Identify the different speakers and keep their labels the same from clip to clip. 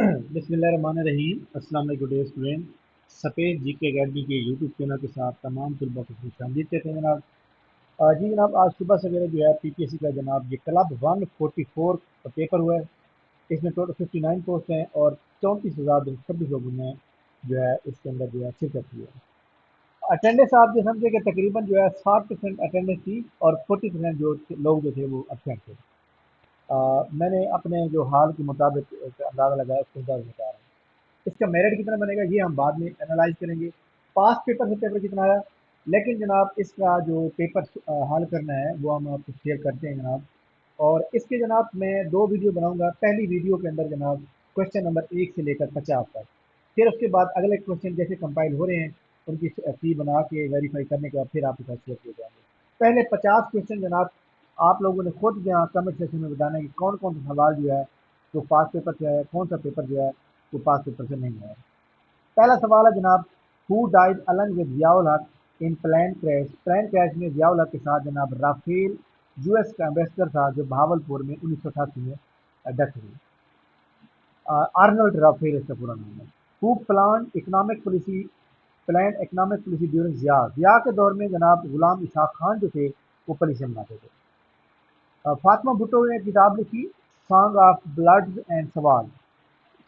Speaker 1: बिस्मिल्लाहिर्रहमानिर्रहीम। अस्सलाम वालेकुम डियर स्टूडेंट। सफ़ेद जी के अकेडमी के यूट्यूब चैनल के साथ तमाम तलबा को खुशामदीद कहते हैं जनाब। जी जनाब, आज सुबह सवेरे जो है पीपीएससी का जनाब ये क्लब 144 का पेपर हुआ है। इसमें टोटल 59 पोस्ट हैं और 34,226 लोगों ने जो है इसके अंदर जो है शिरकत की है। अटेंडेंस आप जो समझे कि तकरीबन जो है 60% अटेंडेंस थी और 40% जो लोग जो थे वो एबसेंट थे। मैंने अपने जो हाल के मुताबिक एक अंदाज़ा लगाया, उसके मुताबिक बता रहा हूँ। इसका मेरिट कितना बनेगा ये हम बाद में एनालाइज करेंगे। पास पेपर से पेपर कितना आया, लेकिन जनाब इसका जो पेपर हल करना है वो हम आपको शेयर करते हैं जनाब। और इसके जनाब मैं दो वीडियो बनाऊंगा। पहली वीडियो के अंदर जनाब क्वेश्चन नंबर 1 से लेकर 50 तक, फिर उसके बाद अगले क्वेश्चन जैसे कंपाइल हो रहे हैं उनकी फी बना के वेरीफाई करने के बाद फिर आपके पास शेयर किए जाएंगे। पहले 50 क्वेश्चन जनाब आप लोगों ने खुद यहाँ कमेंट सेक्शन में बताना है कि कौन कौन सा सवाल जो है वो पास पेपर से है, कौन सा पेपर जो है वो पास पेपर से नहीं है। पहला सवाल है जनाब, who died Alang with Ziaul हक इन प्लेन क्रैश। प्लेन क्रैश में जियाउल हक के साथ जनाब राफेल यूएस का एम्बेसडर था जो बहावलपुर में 1988 में डेथ हुई। आर्नल्ड राफेल इसका पूरा नाम है। Who plan economic policy during Zia के दौर में जनाब गुलाम इसहाक खान जो थे वो पॉलिसी बनाते थे। फातिमा भुट्टो ने किताब लिखी सॉन्ग ऑफ ब्लड्स एंड सवाल।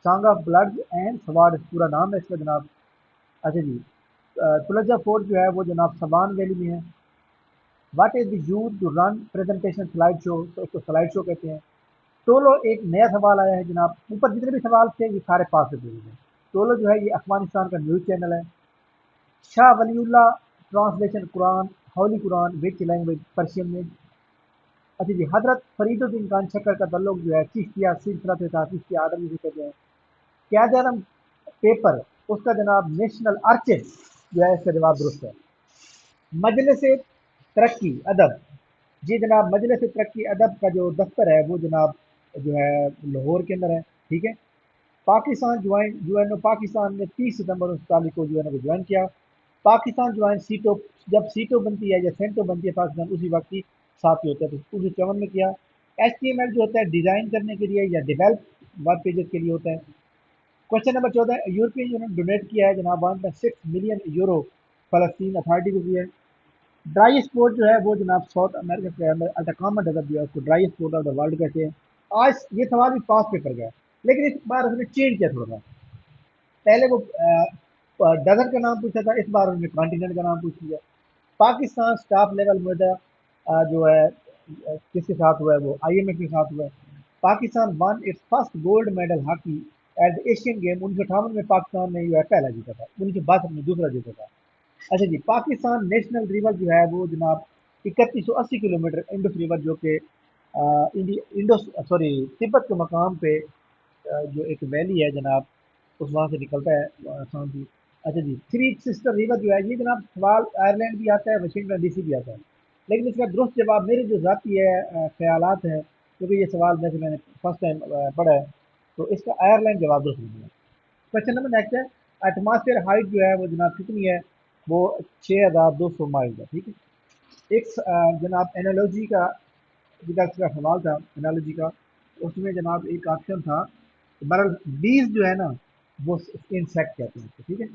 Speaker 1: सॉन्ग ऑफ ब्लड्स एंड सवाल पूरा नाम है इसका जनाब। अच्छा जी, तुलजा फोर्ट जो है वो जनाब सबान वैली में है। What is the use to run presentation slide show, तो इसको स्लाइड शो कहते हैं। टोलो एक नया सवाल आया है जनाब। ऊपर जितने भी सवाल थे ये सारे पास से पूरे हैं। टोलो जो है ये अफगानिस्तान का न्यूज़ चैनल है। Shah Waliullah translation Quran, Holi Quran which language, Persian में। अच्छा जी, हजरत फरीदुद्दीन खान शक्कर का तल्लुक जो है चिश्तिया सिलसिला से था, चिश्तिया आदम जिसे कहते हैं। क्या जन्म पेपर उसका जनाब नेशनल आर्चिव जो है इसका जवाब दुरुस्त है। मजलिस तरक्की अदब, जी जनाब मजलिस तरक्की अदब का जो दफ्तर है वो जनाब जो है लाहौर के अंदर है। ठीक है। पाकिस्तान ज्वाइन यूएनओ, पाकिस्तान ने 30 सितंबर 1949 को यूएनओ को ज्वाइन किया। पाकिस्तान ज्वाइन सीटो, जब सीटो बनती है या सेंटो बनती है पाकिस्तान उसी वक्त की साथी होता है, तो 1954 में किया। HTML जो होता है डिज़ाइन करने के लिए या डेवलप वेब पेजेस के लिए होता है। Question number 14, European union donate किया है जनाब 1.6 मिलियन यूरो फलस्तीन अथॉरिटी को दिया है। ड्राई स्पोर्ट जो है वो जनाब साउथ अमेरिका के अंदर अटकामा डेजर्ट जो है उसको dry sport of the world कहते हैं। आज ये सवाल भी पास पेपर गया, लेकिन इस बार उसने चेंज किया थोड़ा सा। पहले वो डेजर्ट का नाम पूछा था, इस बार उन्होंने कॉन्टिनेंट का नाम पूछ लिया। पाकिस्तान स्टाफ लेवल मुआहदा जो है किसके साथ हुआ है, वो IMF के साथ हुआ है। Pakistan one it's first gold medal hockey at the Asian game, 1958 में पाकिस्तान ने जो है पहला जीता था, 1962 में दूसरा जीता था। अच्छा जी, पाकिस्तान नेशनल रिवर जो है वो जनाब 3180 किलोमीटर इंडस रिवर जो कि इंडो सॉरी तिब्बत के मकाम पे जो एक वैली है जनाब उस वहाँ से निकलता है आसाम की। अच्छा जी, थ्री सिस्टर रिवर जो है ये जनाब सवाल आयरलैंड भी आता है, वाशिंगटन DC भी आता है, लेकिन इसका दुरुस्त जवाब मेरे जो ज़ाती है ख्यालात हैं, क्योंकि ये सवाल वैसे मैंने फर्स्ट टाइम पढ़ा है, तो इसका आयरलैंड जवाब दुरुस्त नहीं है। क्वेश्चन नंबर नेक्स्ट है, एटमॉस्फेयर हाइट जो है वो जनाब कितनी है, वो 6200 माइल है। ठीक है। एक जनाब एनालॉजी का विकास का सवाल था, एनालॉजी का, उसमें जनाब एक ऑप्शन था, बहरहाल बीज जो है ना वो इंसेक्ट कहते हैं उसको। ठीक है।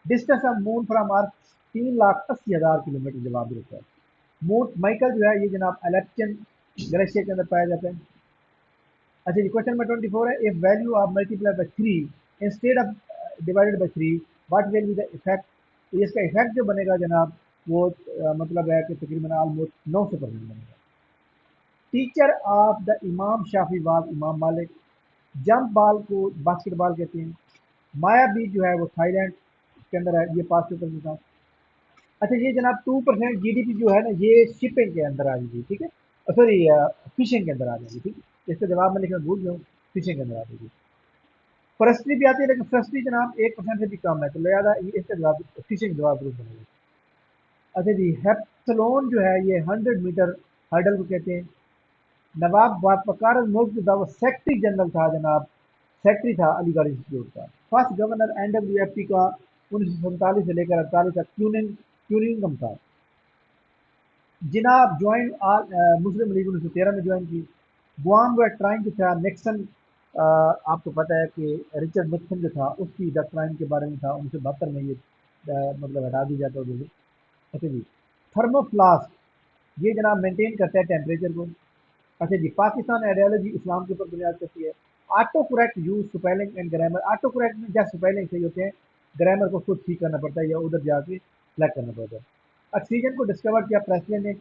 Speaker 1: Distance of moon from earth 3,80,000 kilometre, जवाब देता है। मून माइकल जो है ये जनाब एलेप्चन ग्लेशियर के अंदर पाया जाता है। अच्छा जी, क्वेश्चन नंबर 24 है, if value of multiply by 3 instead of divided by 3 what will be the effect. तो इसका इफेक्ट जो बनेगा जनाब वो मतलब है कि तकरीबन ऑलमोस्ट 900% बनेगा। टीचर ऑफ द इमाम शाफी वाज इमाम मालिक। जंप बॉल को बास्केटबॉल कहते हैं। माया बीच जो है वो थाईलैंड के अंदर है, ये पास पेपर में था। अच्छा ये जनाब 2% GDP जो है ना ये शिपिंग के अंदर आ जाएगी। ठीक है, सॉरी फिशिंग के अंदर आ जाएगी। ठीक है, इसका जवाब मैं लिखना भूल गया हूँ, फिशिंग के अंदर आ जाएगी। फॉरेस्ट्री भी आती है, लेकिन फॉरेस्ट्री जनाब 1% से भी कम है, तो लिहाजा इसका जवाब फिशिंग जवाब जरूर बनेगा। अच्छा जी, हेप्सलोन जो है ये 100 मीटर हर्डल को कहते हैं। नवाब वकार मुल्क जो था वो सेक्रेटरी जनरल था जनाब, सेक्रेटरी था अलीगढ़ इंस्टीट्यूट का। फर्स्ट गवर्नर NWFT का 1947 से लेकर 48 तक क्यूनिंगम था। जिनाब ज्वाइन मुस्लिम लीग 1913 में ज्वाइन की। गुआम व ट्राइंग टू था निक्सन آپ کو پتہ ہے کہ رچرڈ نکسن جو تھا اس کی دا کرائم کے بارے میں تھا 1972 میں یہ مطلب ہٹا دی جاتا ہے. اچھا جی، تھرمو فلاسک یہ جناب مینٹین کرتا ہے ٹیمپریچر کو. اچھا جی، پاکستان آئیڈیالوجی اسلام کے اوپر بنیاد کرتی ہے. Auto correct use spelling and grammar. Auto correct میں جب سپیلنگ صحیح ہوتے ہیں گرامر کو خود ٹھیک کرنا پڑتا ہے یا ادھر جا کے سلیکٹ کرنا پڑتا ہے. آکسیجن کو ڈسکور کیا پریسلے نے.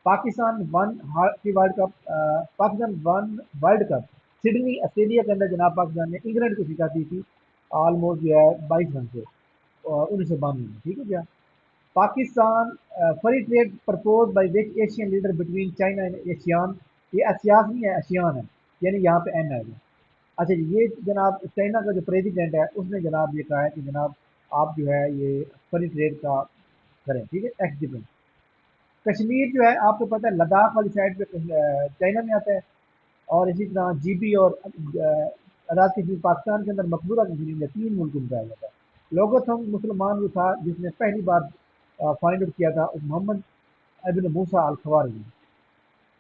Speaker 1: Pakistan one hockey world cup Pakistan one world cup Sydney Australia کے اندر جناب پاکستان نے انگلینڈ کو سکھاتی تھی آلموسٹ جو ہے 22 رن سے 1992 میں. ٹھیک ہے کیا. Pakistan free trade propose by which Asian leader between China and ASEAN. یہ اسیاس نہیں ہے ایشیان ہے یعنی یہاں پہ این آئے گا. اچھا جی، یہ جناب چائنا کا جو پریزیڈنٹ ہے اس نے جناب یہ کہا ہے کہ جناب آپ جو ہے یہ فری ٹریڈ کا کریں. ٹھیک ہے. ایکس ڈیفنس کشمیر جو ہے آپ کو پتہ ہے لداخ والی سائڈ پہ چائنا میں آتا ہے اور اسی طرح جی بی اور آزاد کشمیر پاکستان کے اندر مقبوضہ کشمیر میں 3 ملکوں میں پایا جاتا ہے. لوگوتھم مسلمان وہ تھا جس نے پہلی بار فائنڈ آؤٹ کیا تھا محمد ابن موسیٰ الخوارزمی.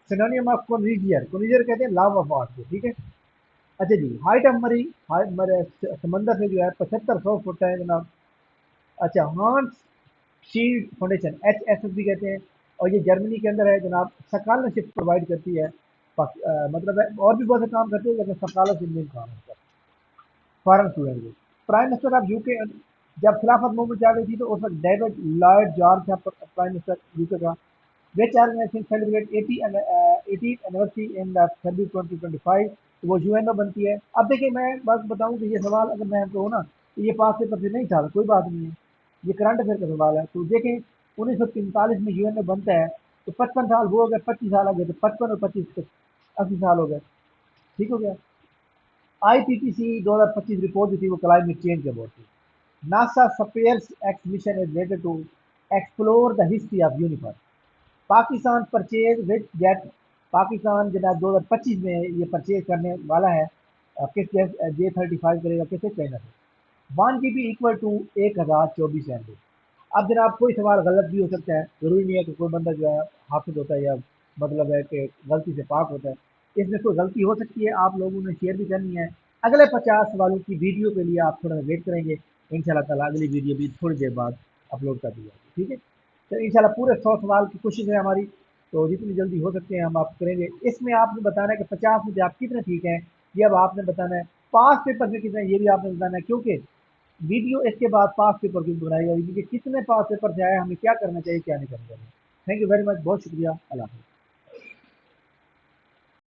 Speaker 1: Synonym of کونیجر. کونیجر کہتے ہیں لاو آف آرٹ کو. ٹھیک ہے. اچھا جی، ہائٹ آف مری سمندر سے جو ہے 7500 فٹ ہے جناب. اچھا، ہانس شیلڈ فاؤنڈیشن ایچ ایس ایس بھی کہتے ہیں اور یہ جرمنی کے اندر ہے جناب. سکالرشپ پرووائڈ کرتی ہے مطلب ہے اور بھی بہت سے کام کرتے ہیں لیکن سکالرشپ مین کام ہے فارن اسٹوڈنٹ کو. پرائم منسٹر آف یو کے جب خلافت موومنٹ آ گئی تھی تو اس وقت ڈیوڈ لارڈ جارج تھا پرائم منسٹر یو کے کا. Which organisation celebrate 80 anniversary in February 2025 تو وہ یو این او بنتی ہے. اب دیکھیں میں بات بتاؤں کہ یہ سوال اگر میں کو ہوں نا تو یہ پاس پیپر سے نہیں تھا کوئی بات نہیں ہے یہ کرنٹ افیئر کا سوال ہے. تو دیکھیں 1943 میں یو این او بنتا ہے تو 55 سال وہ ہو گئے 25 سال آ گئے تو 55 اور 25 80 سال ہو گئے. ٹھیک ہو گیا. آئی پی پی سی 2025 رپورٹ جو تھی وہ کلائمیٹ چینج کے بہت تھی. NASA SpaceX mission is related to explore the history of universe. Pakistan purchase with jet. Pakistan جناب 2025 میں یہ پرچیز کرنے والا ہے کس J-35 کرے گا کس سے چائنا سے. 1 GB اکول ٹو 1024 MB. اب جناب کوئی سوال غلط بھی ہو سکتا ہے ضروری نہیں ہے کہ کوئی بندہ جو ہے حافظ ہوتا ہے یا مطلب ہے کہ غلطی سے پاک ہوتا ہے. اس میں کوئی غلطی ہو سکتی ہے آپ لوگوں نے شیئر بھی کرنی ہے. اگلے 50 سوالوں کی ویڈیو کے لیے آپ تھوڑا سا ویٹ کریں گے ان شاء اللہ تعالیٰ اگلی ویڈیو بھی تھوڑی دیر بعد اپلوڈ کر دی جائے گی. ٹھیک ہے. تو ان شاء اللہ پورے 100 سوال کی کوشش ہے ہماری تو جتنی جلدی ہو سکتے ہیں ہم آپ کریں گے. اس میں آپ نے بتانا ہے کہ 50 میں سے آپ کتنے ٹھیک ہیں یہ اب آپ نے بتانا ہے. پاس پیپر میں کتنے یہ بھی آپ نے بتانا ہے کیونکہ ویڈیو اس کے بعد پاس پیپر کی بنائی جائے گی کہ کتنے پاس پیپر سے آئے ہمیں کیا کرنا چاہیے کیا نہیں کرنا چاہیے. Thank you very much. بہت شکریہ. اللہ حافظ.